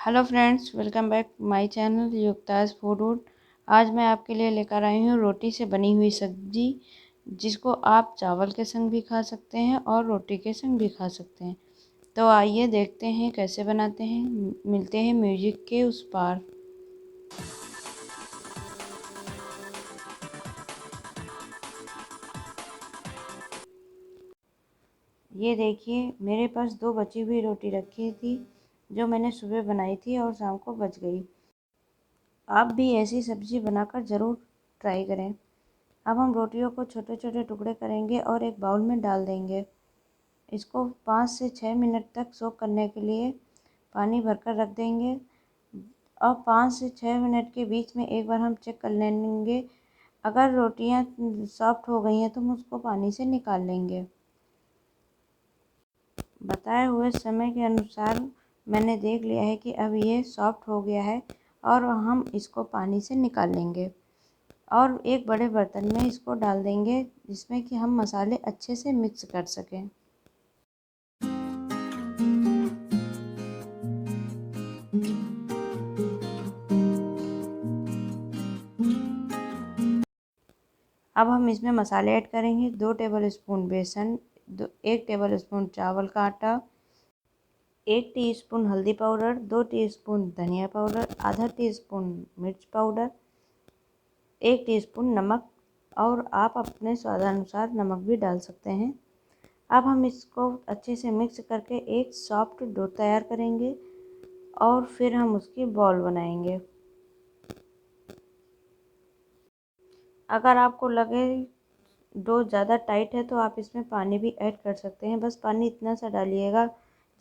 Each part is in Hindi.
Hello friends, welcome back my channel Yukta's food world. आज मैं आपके लिए लेकर आई हूँ रोटी से बनी हुई सब्जी, जिसको आप चावल के संग भी खा सकते हैं और रोटी के संग भी खा सकते हैं। तो आइए देखते हैं कैसे बनाते हैं। मिलते हैं म्यूजिक के उस पार। ये देखिए, मेरे पास 2 बची हुई रोटी रखी थी जो मैंने सुबह बनाई थी और शाम को बच गई। आप भी ऐसी सब्जी बनाकर ज़रूर ट्राई करें। अब हम रोटियों को छोटे छोटे टुकड़े करेंगे और एक बाउल में डाल देंगे। इसको 5 से 6 मिनट तक सोक करने के लिए पानी भरकर रख देंगे और 5 से 6 मिनट के बीच में एक बार हम चेक कर लेंगे। अगर रोटियां सॉफ्ट हो गई हैं तो हम उसको पानी से निकाल लेंगे। बताए हुए समय के अनुसार मैंने देख लिया है कि अब ये सॉफ्ट हो गया है और हम इसको पानी से निकाल लेंगे और एक बड़े बर्तन में इसको डाल देंगे, जिसमें कि हम मसाले अच्छे से मिक्स कर सकें। अब हम इसमें मसाले ऐड करेंगे। 2 टेबलस्पून बेसन, 1 टेबलस्पून चावल का आटा, 1 टीस्पून हल्दी पाउडर, 2 टीस्पून धनिया पाउडर, आधा टीस्पून मिर्च पाउडर, 1 टीस्पून नमक और आप अपने स्वादानुसार नमक भी डाल सकते हैं। अब हम इसको अच्छे से मिक्स करके एक सॉफ्ट डो तैयार करेंगे और फिर हम उसकी बॉल बनाएंगे। अगर आपको लगे डो ज़्यादा टाइट है तो आप इसमें पानी भी ऐड कर सकते हैं। बस पानी इतना सा डालिएगा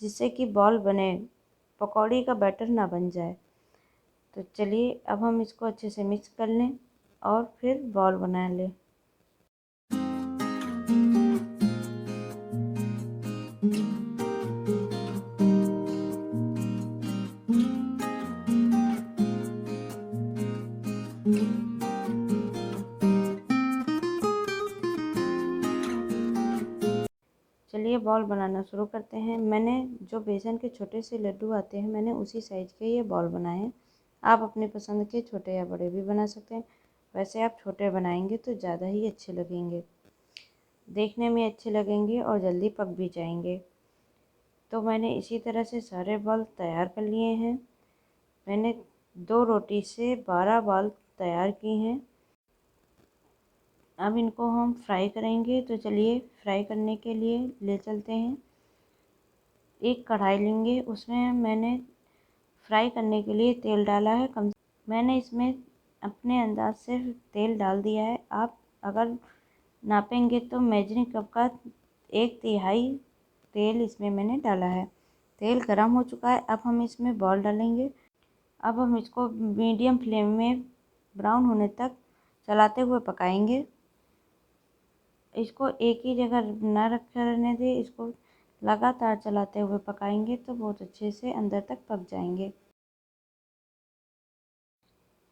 जिससे कि बॉल बने, पकौड़ी का बैटर ना बन जाए। तो चलिए अब हम इसको अच्छे से मिक्स कर लें और फिर बॉल बना लें। चलिए बॉल बनाना शुरू करते हैं। मैंने जो बेसन के छोटे से लड्डू आते हैं, मैंने उसी साइज़ के ये बॉल बनाए हैं। आप अपनी पसंद के छोटे या बड़े भी बना सकते हैं। वैसे आप छोटे बनाएंगे तो ज़्यादा ही अच्छे लगेंगे, देखने में अच्छे लगेंगे और जल्दी पक भी जाएंगे। तो मैंने इसी तरह से सारे बॉल तैयार कर लिए हैं। मैंने 2 रोटी से 12 बॉल तैयार की हैं। अब इनको हम फ्राई करेंगे। तो चलिए फ्राई करने के लिए ले चलते हैं। एक कढ़ाई लेंगे, उसमें मैंने फ्राई करने के लिए तेल डाला है। मैंने इसमें अपने अंदाज से तेल डाल दिया है। आप अगर नापेंगे तो मेजरिंग कप का 1/3 तेल इसमें मैंने डाला है। तेल गरम हो चुका है। अब हम इसमें बॉल डालेंगे। अब हम इसको मीडियम फ्लेम में ब्राउन होने तक चलाते हुए पकाएंगे। इसको एक ही जगह न रखे रहने दें, इसको लगातार चलाते हुए पकाएंगे तो बहुत अच्छे से अंदर तक पक जाएंगे।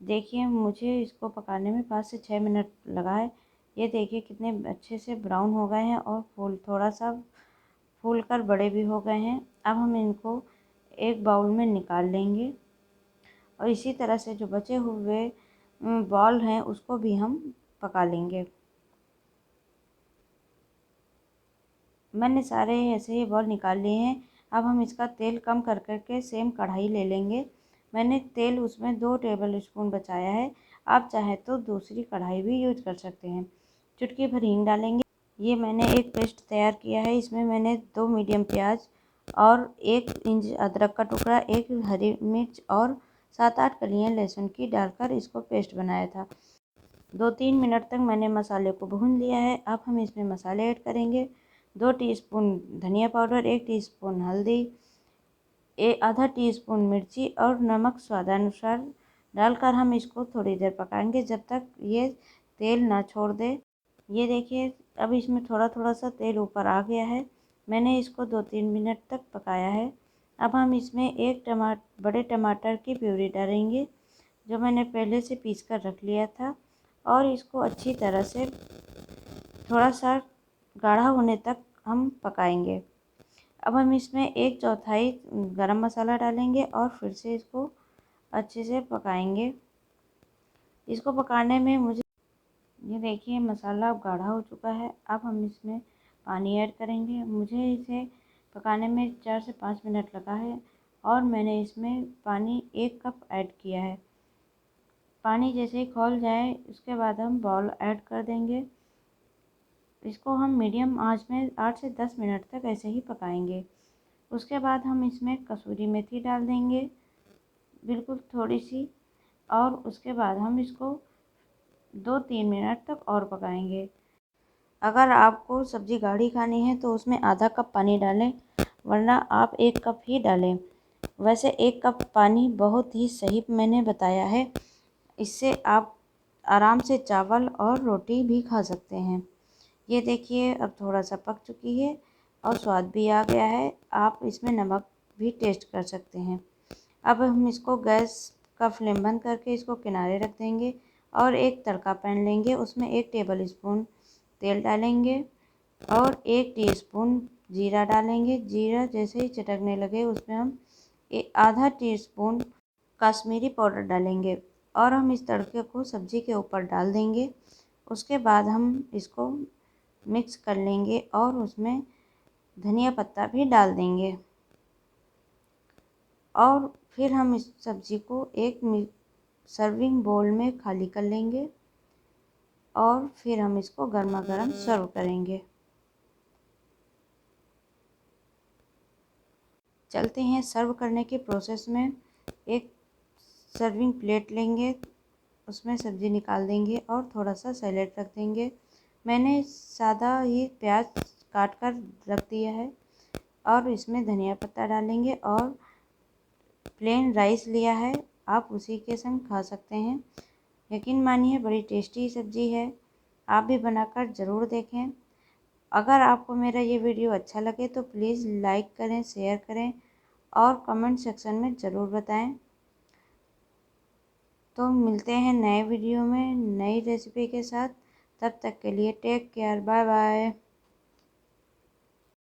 देखिए, मुझे इसको पकाने में 5 से 6 मिनट लगा है। ये देखिए कितने अच्छे से ब्राउन हो गए हैं और थोड़ा सा फूल कर बड़े भी हो गए हैं। अब हम इनको एक बाउल में निकाल लेंगे और इसी तरह से जो बचे हुए बॉल हैं उसको भी हम पका लेंगे। मैंने सारे ऐसे ही बॉल निकाल लिए हैं। अब हम इसका तेल कम कर के सेम कढ़ाई ले लेंगे। मैंने तेल उसमें 2 टेबलस्पून बचाया है। आप चाहे तो दूसरी कढ़ाई भी यूज कर सकते हैं। चुटकी भर हींग डालेंगे। ये मैंने एक पेस्ट तैयार किया है। इसमें मैंने 2 मीडियम प्याज और 1 इंच अदरक का टुकड़ा, 1 हरी मिर्च और 7-8 कलियाँ लहसुन की डालकर इसको पेस्ट बनाया था। 2-3 मिनट तक मैंने मसाले को भून लिया है। अब हम इसमें मसाले ऐड करेंगे। 2 टीस्पून धनिया पाउडर, 1 टीस्पून हल्दी, आधा टीस्पून मिर्ची और नमक स्वादानुसार डालकर हम इसको थोड़ी देर पकाएंगे जब तक ये तेल ना छोड़ दे। ये देखिए, अब इसमें थोड़ा थोड़ा सा तेल ऊपर आ गया है। मैंने इसको 2-3 मिनट तक पकाया है। अब हम इसमें एक बड़े टमाटर की प्यूरी डालेंगे, जो मैंने पहले से पीस कर रख लिया था, और इसको अच्छी तरह से थोड़ा सा गाढ़ा होने तक हम पकाएंगे। अब हम इसमें 1/4 गरम मसाला डालेंगे और फिर से इसको अच्छे से पकाएंगे। इसको पकाने में मुझे ये देखिए मसाला अब गाढ़ा हो चुका है। अब हम इसमें पानी ऐड करेंगे। मुझे इसे पकाने में 4 से 5 मिनट लगा है और मैंने इसमें पानी 1 कप ऐड किया है। पानी जैसे ही खौल जाए उसके बाद हम बाउल ऐड कर देंगे। इसको हम मीडियम आंच में 8 से 10 मिनट तक ऐसे ही पकाएंगे। उसके बाद हम इसमें कसूरी मेथी डाल देंगे, बिल्कुल थोड़ी सी, और उसके बाद हम इसको 2-3 मिनट तक और पकाएंगे। अगर आपको सब्ज़ी गाढ़ी खानी है तो उसमें आधा कप पानी डालें, वरना आप 1 कप ही डालें। वैसे 1 कप पानी बहुत ही सही मैंने बताया है। इससे आप आराम से चावल और रोटी भी खा सकते हैं। ये देखिए अब थोड़ा सा पक चुकी है और स्वाद भी आ गया है। आप इसमें नमक भी टेस्ट कर सकते हैं। अब हम इसको गैस का फ्लेम बंद करके इसको किनारे रख देंगे और एक तड़का पैन लेंगे। उसमें 1 टेबल स्पून तेल डालेंगे और 1 टीस्पून जीरा डालेंगे। जीरा जैसे ही चटकने लगे उसमें हम आधा टीस्पून कश्मीरी पाउडर डालेंगे और हम इस तड़के को सब्ज़ी के ऊपर डाल देंगे। उसके बाद हम इसको मिक्स कर लेंगे और उसमें धनिया पत्ता भी डाल देंगे और फिर हम इस सब्ज़ी को एक सर्विंग बोल में खाली कर लेंगे और फिर हम इसको गर्मा गर्म सर्व करेंगे। चलते हैं सर्व करने के प्रोसेस में। एक सर्विंग प्लेट लेंगे, उसमें सब्ज़ी निकाल देंगे और थोड़ा सा सैलेड रख देंगे। मैंने सादा ही प्याज काट कर रख दिया है और इसमें धनिया पत्ता डालेंगे और प्लेन राइस लिया है, आप उसी के संग खा सकते हैं। यकीन मानिए बड़ी टेस्टी सब्ज़ी है, आप भी बनाकर ज़रूर देखें। अगर आपको मेरा ये वीडियो अच्छा लगे तो प्लीज़ लाइक करें, शेयर करें और कमेंट सेक्शन में ज़रूर बताएं। तो मिलते हैं नए वीडियो में नई रेसिपी के साथ। तब तक के लिए टेक केयर, बाय बाय।